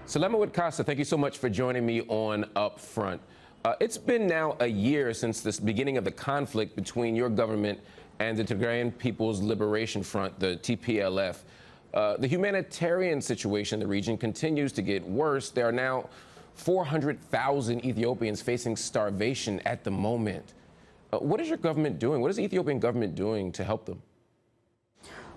Salemawit Kasa, thank you so much for joining me on UpFront. It's been now a year since the beginning of the conflict between your government and the Tigrayan People's Liberation Front, the TPLF. The humanitarian situation in the region continues to get worse. There are now 400,000 Ethiopians facing starvation at the moment. What is your government doing? What is the Ethiopian government doing to help them?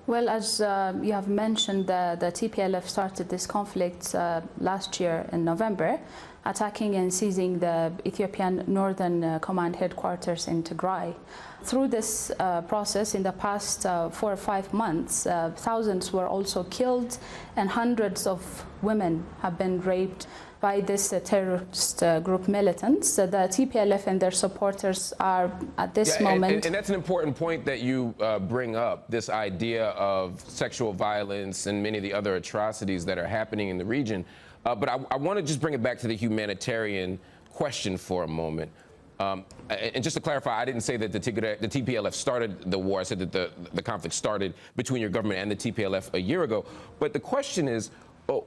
Well, as you have mentioned, the TPLF started this conflict last year in November, attacking and seizing the Ethiopian Northern Command headquarters in Tigray. Through this process, in the past 4 or 5 months, thousands were also killed and hundreds of women have been raped by this terrorist group militants. The TPLF and their supporters are at this moment. And that's an important point that you bring up, this idea of sexual violence and many of the other atrocities that are happening in the region. But I want to just bring it back to the humanitarian question for a moment. And just to clarify, I didn't say that the TPLF started the war. I said that the conflict started between your government and the TPLF a year ago. But the question is,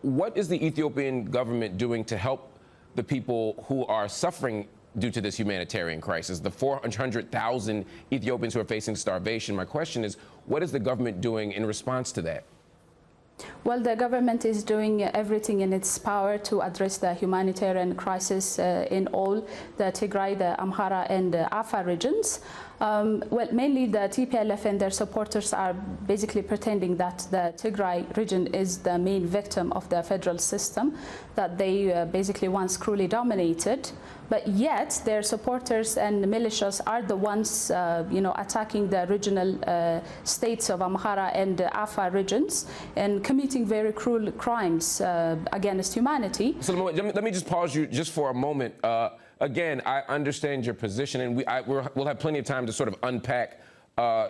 what is the Ethiopian government doing to help the people who are suffering due to this humanitarian crisis, the 400,000 Ethiopians who are facing starvation? My question is, what is the government doing in response to that? Well, the government is doing everything in its power to address the humanitarian crisis in all the Tigray, the Amhara and the Afar regions. Well, mainly the TPLF and their supporters are basically pretending that the Tigray region is the main victim of the federal system that they basically once cruelly dominated. But yet their supporters and militias are the ones, attacking the regional states of Amhara and Afar regions and committing very cruel crimes against humanity. So let me just pause you just for a moment. Again, I understand your position, and we'll have plenty of time to sort of unpack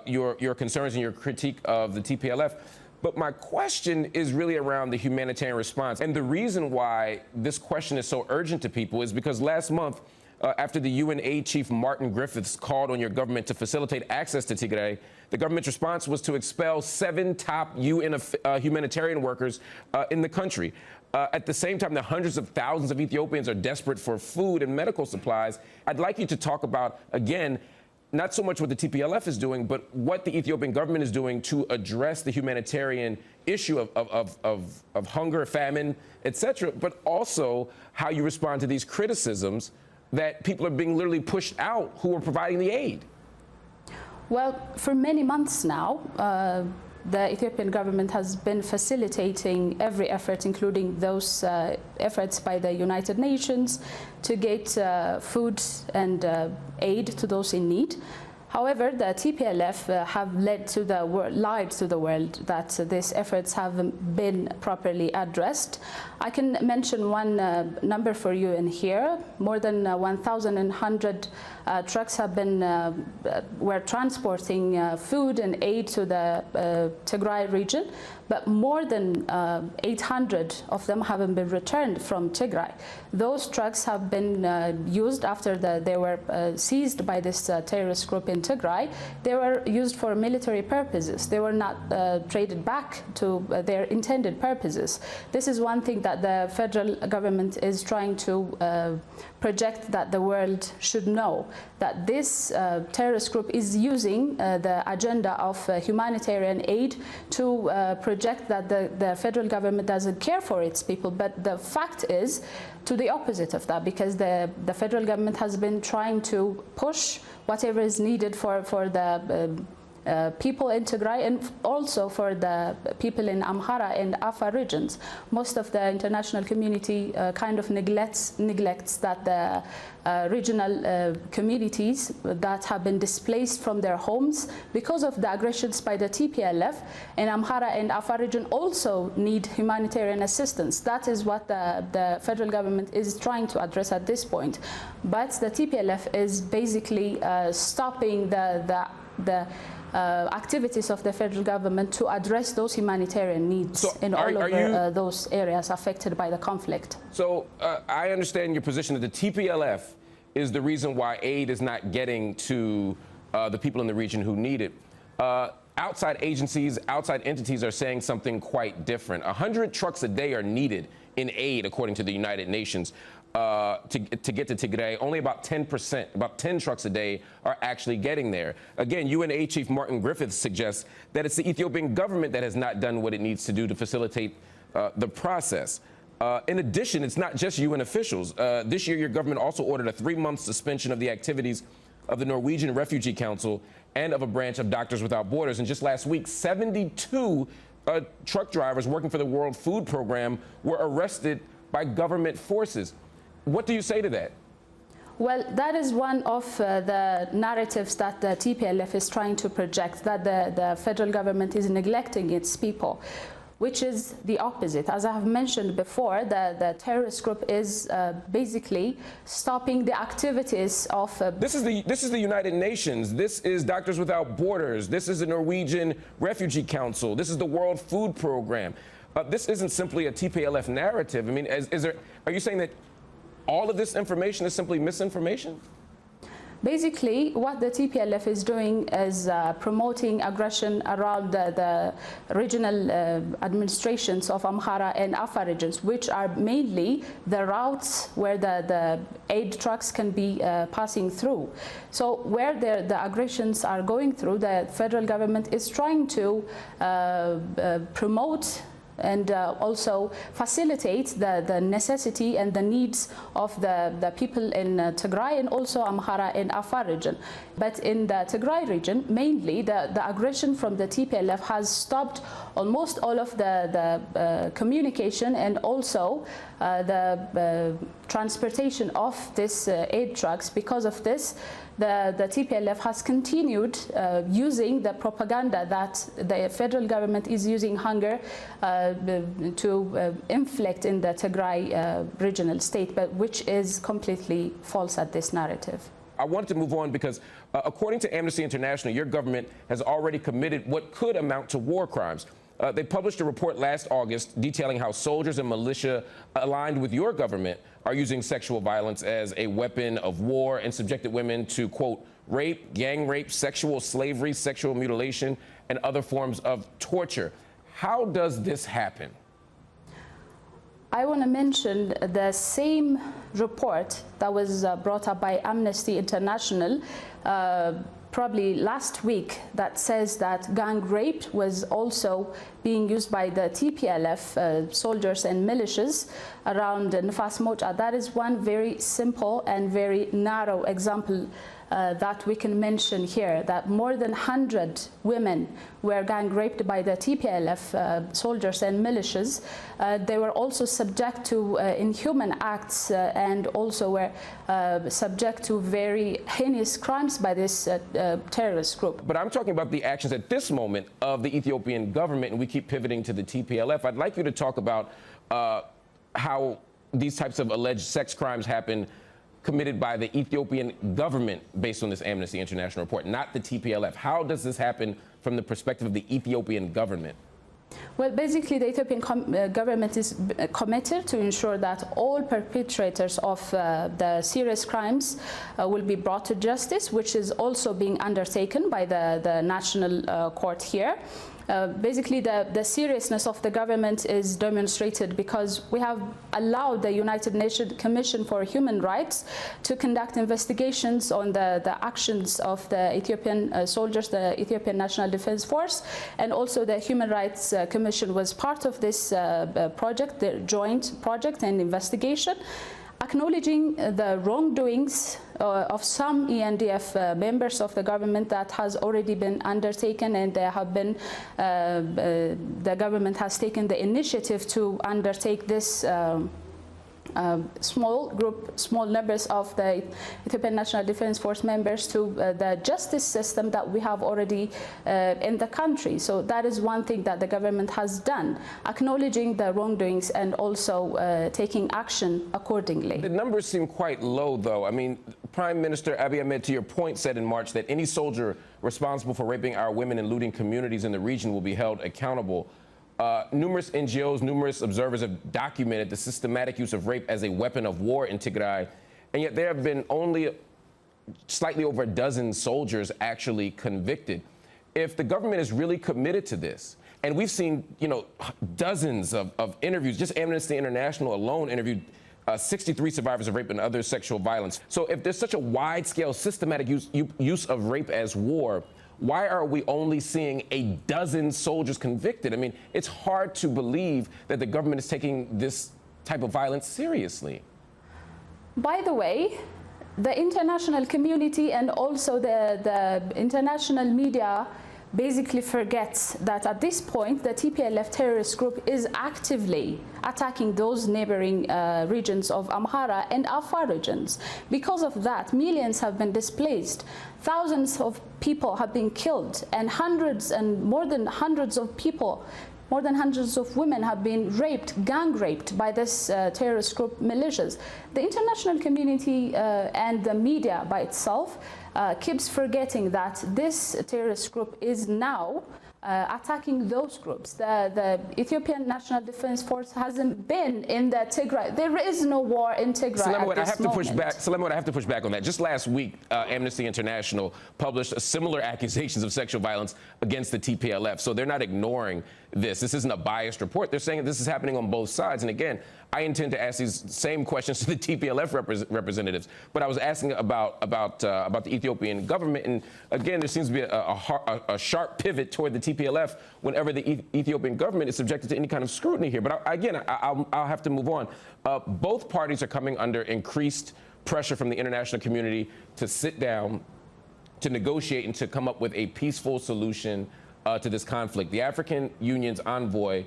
your concerns and your critique of the TPLF. But my question is really around the humanitarian response. And the reason why this question is so urgent to people is because last month, after the UN aid chief Martin Griffiths called on your government to facilitate access to Tigray, the government's response was to expel 7 top UN humanitarian workers in the country. At the same time, the hundreds of thousands of Ethiopians are desperate for food and medical supplies. I'd like you to talk about, again, not so much what the TPLF is doing, but what the Ethiopian government is doing to address the humanitarian issue of hunger, famine, etc., but also how you respond to these criticisms that people are being literally pushed out who are providing the aid. Well, for many months now, the Ethiopian government has been facilitating every effort, including those efforts by the United Nations to get food and aid to those in need. However, the TPLF have lied to the world that these efforts haven't been properly addressed. I can mention one number for you in here. More than 1,100 trucks have been were transporting food and aid to the Tigray region, but more than 800 of them haven't been returned from Tigray. Those trucks have been used after they were seized by this terrorist group in Tigray. They were used for military purposes. They were not traded back to their intended purposes. This is one thing that the federal government is trying to project that the world should know, that this terrorist group is using the agenda of humanitarian aid to project that the federal government doesn't care for its people. But the fact is to the opposite of that, because the federal government has been trying to push whatever is needed for the people in Tigray and also for the people in Amhara and Afar regions. Most of the international community kind of neglects that the regional communities that have been displaced from their homes because of the aggressions by the TPLF in Amhara and Afar region also need humanitarian assistance. That is what the federal government is trying to address at this point. But the TPLF is basically stopping the activities of the federal government to address those humanitarian needs in all of those areas affected by the conflict. So I understand your position that the TPLF is the reason why aid is not getting to the people in the region who need it. Outside agencies, outside entities are saying something quite different. 100 trucks a day are needed in aid, according to the United Nations, to get to Tigray. Only about 10%, about 10 trucks a day are actually getting there. Again, UNA Chief Martin Griffiths suggests that it's the Ethiopian government that has not done what it needs to do to facilitate the process. In addition, it's not just UN officials. This year, your government also ordered a 3-month suspension of the activities of the Norwegian Refugee Council and of a branch of Doctors Without Borders. And just last week, 72 truck drivers working for the World Food Program were arrested by government forces. What do you say to that? Well, that is one of the narratives that the TPLF is trying to project, that the federal government is neglecting its people, which is the opposite. As I have mentioned before, the terrorist group is basically stopping the activities of... This is the United Nations. This is Doctors Without Borders. This is the Norwegian Refugee Council. This is the World Food Program. This isn't simply a TPLF narrative. I mean, are you saying that all of this information is simply misinformation? Basically, what the TPLF is doing is promoting aggression around the regional administrations of Amhara and Afar regions, which are mainly the routes where the aid trucks can be passing through. So where the aggressions are going through, the federal government is trying to promote and also facilitate the necessity and the needs of the people in Tigray and also Amhara and Afar region. But in the Tigray region, mainly the aggression from the TPLF has stopped almost all of the communication and also the transportation of these aid trucks. Because of this, the TPLF has continued using the propaganda that the federal government is using hunger to inflict in the Tigray regional state, but which is completely false at this narrative. I wanted to move on because according to Amnesty International, your government has already committed what could amount to war crimes. They published a report last August detailing how soldiers and militia aligned with your government are using sexual violence as a weapon of war and subjected women to, quote, rape, gang rape, sexual slavery, sexual mutilation, and other forms of torture. How does this happen? I want to mention the same report that was brought up by Amnesty International probably last week, that says that gang rape was also being used by the TPLF soldiers and militias around Nifas Mocha. That is one very simple and very narrow example that we can mention here, that more than 100 women were gang raped by the TPLF soldiers and militias. They were also subject to inhuman acts and also were subject to very heinous crimes by this terrorist group. But I'm talking about the actions at this moment of the Ethiopian government, and we keep pivoting to the TPLF. I'd like you to talk about how these types of alleged sex crimes happen committed by the Ethiopian government based on this Amnesty International report, not the TPLF. How does this happen from the perspective of the Ethiopian government? Well, basically, the Ethiopian government is committed to ensure that all perpetrators of the serious crimes will be brought to justice, which is also being undertaken by the national court here. Basically, the seriousness of the government is demonstrated because we have allowed the United Nations Commission for Human Rights to conduct investigations on the actions of the Ethiopian soldiers, the Ethiopian National Defense Force, and also the Human Rights Commission was part of this project, the joint project and investigation, acknowledging the wrongdoings of some ENDF members of the government that has already been undertaken, and there have been the government has taken the initiative to undertake this small numbers of the Ethiopian National Defense Force members to the justice system that we have already in the country. So that is one thing that the government has done, acknowledging the wrongdoings and also taking action accordingly. The numbers seem quite low, though. I mean, Prime Minister Abiy Ahmed, to your point, said in March that any soldier responsible for raping our women and looting communities in the region will be held accountable. Numerous NGOs, numerous observers have documented the systematic use of rape as a weapon of war in Tigray, and yet there have been only slightly over a dozen soldiers actually convicted. If the government is really committed to this, And we've seen, dozens of interviews. Just Amnesty International alone interviewed 63 survivors of rape and other sexual violence. So if there's such a wide-scale, systematic use of rape as war, why are we only seeing a dozen soldiers convicted? I mean, it's hard to believe that the government is taking this type of violence seriously. By the way, the international community and also the international media basically forgets that at this point the TPLF terrorist group is actively attacking those neighboring regions of Amhara and Afar regions. Because of that, millions have been displaced, thousands of people have been killed, and hundreds and more than hundreds of people, more than hundreds of women have been raped, gang raped by this terrorist group militias. The international community and the media by itself keeps forgetting that this terrorist group is now attacking those groups. The Ethiopian National Defense Force hasn't been in the Tigray. There is no war in Tigray at this moment. I have to push back on that. Just last week, Amnesty International published similar accusations of sexual violence against the TPLF. So they're not ignoring this. This isn't a biased report. They're saying this is happening on both sides. And again, I intend to ask these same questions to the TPLF representatives, but I was asking about the Ethiopian government, and again, there seems to be a sharp pivot toward the TPLF whenever the Ethiopian government is subjected to any kind of scrutiny here. But I'll have to move on. Both parties are coming under increased pressure from the international community to sit down, to negotiate, and to come up with a peaceful solution to this conflict. The African Union's envoy,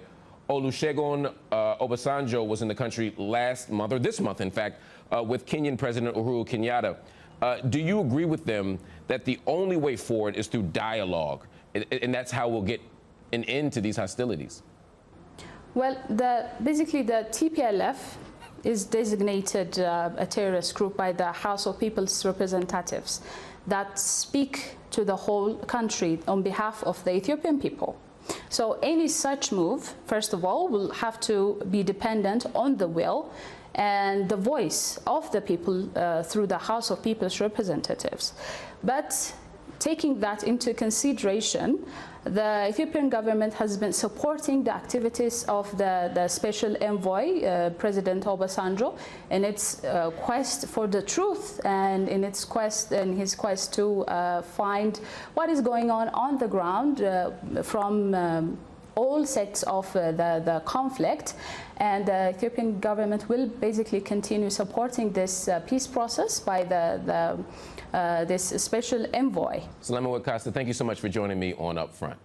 Olusegun Obasanjo, was in the country last month, or this month, in fact, with Kenyan President Uhuru Kenyatta. Do you agree with them that the only way forward is through dialogue, and that's how we'll get an end to these hostilities? Well, basically the TPLF is designated a terrorist group by the House of People's Representatives that speak to the whole country on behalf of the Ethiopian people. So any such move, first of all, will have to be dependent on the will and the voice of the people through the House of People's Representatives. But taking that into consideration, the Ethiopian government has been supporting the activities of the special envoy, President Obasanjo, in its quest for the truth and in his quest to find what is going on the ground from all sects of the conflict. And the Ethiopian government will basically continue supporting this peace process by this special envoy. Salama Wakasa, thank you so much for joining me on UpFront.